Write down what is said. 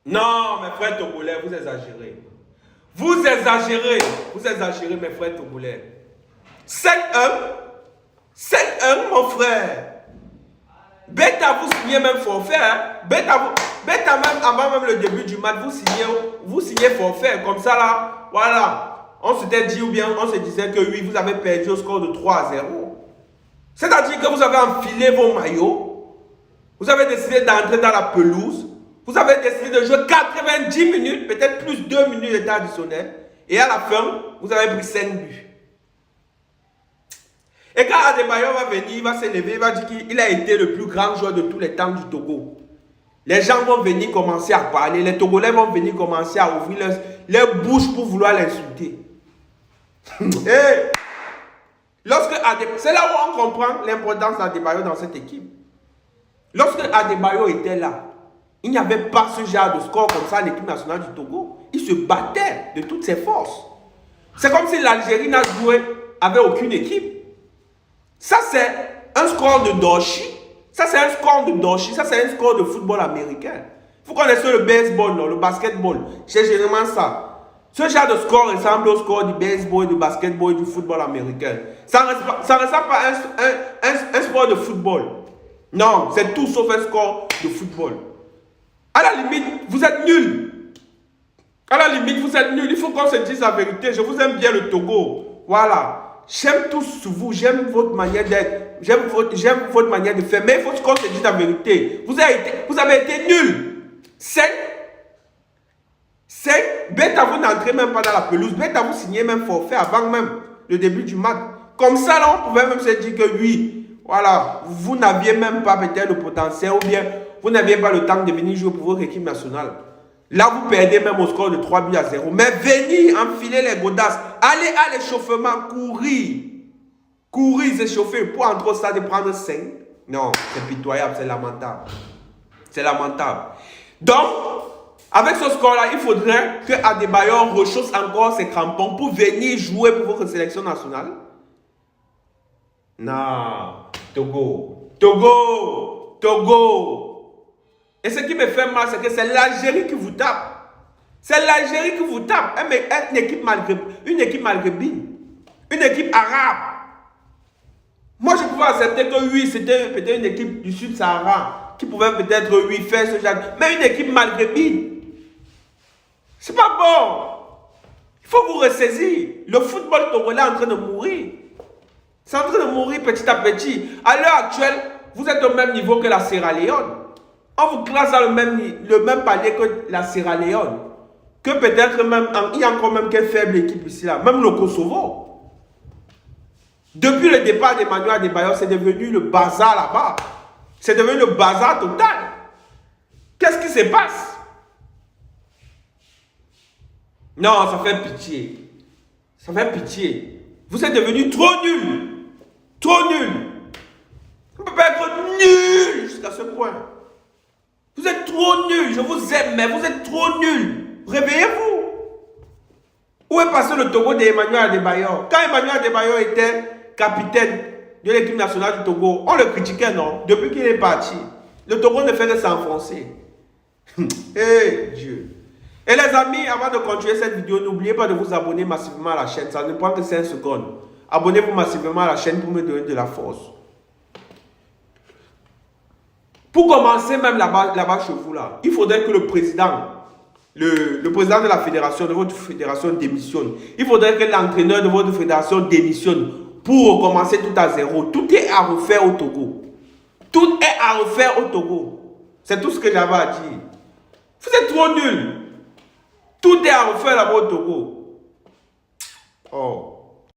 Non, mes frères togolais, vous exagérez. Vous exagérez. Vous exagérez, mes frères togolais. 7-1. 7-1, mon frère. Beta, vous signez même forfait. Hein? Beta, même avant même le début du match, vous signez forfait. Comme ça, là, voilà. On s'était dit, ou bien on se disait que oui, vous avez perdu au score de 3-0. C'est-à-dire que vous avez enfilé vos maillots. Vous avez décidé d'entrer dans la pelouse. Vous avez décidé de jouer 90 minutes, peut-être plus 2 minutes d'état additionnel. Et à la fin, vous avez pris 5 buts. Et quand Adebayor va venir, il va s'élever, il va dire qu'il a été le plus grand joueur de tous les temps du Togo. Les gens vont venir commencer à parler, les Togolais vont venir commencer à ouvrir leur bouche pour vouloir l'insulter. C'est là où on comprend l'importance d'Adebayor dans cette équipe. Lorsque Adebayor était là, il n'y avait pas ce genre de score comme ça à l'équipe nationale du Togo. Il se battait de toutes ses forces. C'est comme si l'Algérie n'a joué avec aucune équipe. Ça, c'est un score de Dorchi. Ça, c'est un score de Dorchi. Ça, c'est un score de football américain. Vous connaissez le baseball, non? Le basketball. C'est généralement ça. Ce genre de score ressemble au score du baseball, du basketball et du football américain. Ça ne ressemble pas à un sport de football. Non, c'est tout sauf un score de football. À la limite, vous êtes nuls. À la limite, vous êtes nuls. Il faut qu'on se dise la vérité. Je vous aime bien le Togo. Voilà. J'aime tous vous. J'aime votre manière d'être. J'aime votre manière de faire. Mais il faut qu'on se dise la vérité. Vous avez été nuls. C'est bête à vous n'entrez même pas dans la pelouse. Bête à vous signer même forfait avant même le début du match. Comme ça, là, on pouvait même se dire que oui. Voilà, vous n'aviez même pas peut-être le potentiel ou bien vous n'aviez pas le temps de venir jouer pour votre équipe nationale. Là, vous perdez même au score de 3-0. Mais venez enfiler les godasses. Allez à l'échauffement, courir. Courir, s'échauffer pour entrer au stade et prendre 5. Non, c'est pitoyable, c'est lamentable. C'est lamentable. Donc, avec ce score-là, il faudrait que Adebayor rechausse encore ses crampons pour venir jouer pour votre sélection nationale. Non, Togo. Et ce qui me fait mal, c'est que c'est l'Algérie qui vous tape. C'est l'Algérie qui vous tape. Une équipe maghrébine. Une équipe arabe. Moi, je pouvais accepter que oui, c'était peut-être une équipe du Sud-Sahara qui pouvait peut-être, oui, faire ce genre. Mais une équipe maghrébine, c'est pas bon. Il faut vous ressaisir. Le football togolais est en train de mourir. C'est en train de mourir petit à petit. À l'heure actuelle, vous êtes au même niveau que la Sierra Leone. On vous classe dans le même palier que la Sierra Leone. Que peut-être même, il y a encore même quelle faible équipe ici là. Même le Kosovo. Depuis le départ d'Emmanuel Adebayor, c'est devenu le bazar là-bas. C'est devenu le bazar total. Qu'est-ce qui se passe? Non, ça fait pitié. Ça fait pitié. Vous êtes devenus trop nuls. Trop nuls. On ne peut pas être nul jusqu'à ce point. Vous êtes trop nuls. Je vous aime, mais vous êtes trop nuls. Réveillez-vous. Où est passé le Togo d'Emmanuel Adebayor? Quand Emmanuel Adebayor était capitaine de l'équipe nationale du Togo, on le critiquait, non? Depuis qu'il est parti, le Togo ne fait que s'enfoncer. Eh Dieu. Et les amis, avant de continuer cette vidéo, n'oubliez pas de vous abonner massivement à la chaîne. Ça ne prend que 5 secondes. Abonnez-vous massivement à la chaîne pour me donner de la force. Pour commencer, même là-bas chez vous, là, il faudrait que le président, le président de la fédération, de votre fédération démissionne. Il faudrait que l'entraîneur de votre fédération démissionne pour recommencer tout à zéro. Tout est à refaire au Togo. Tout est à refaire au Togo. C'est tout ce que j'avais à dire. Vous êtes trop nuls. Tout est à refaire là-bas au Togo. Oh.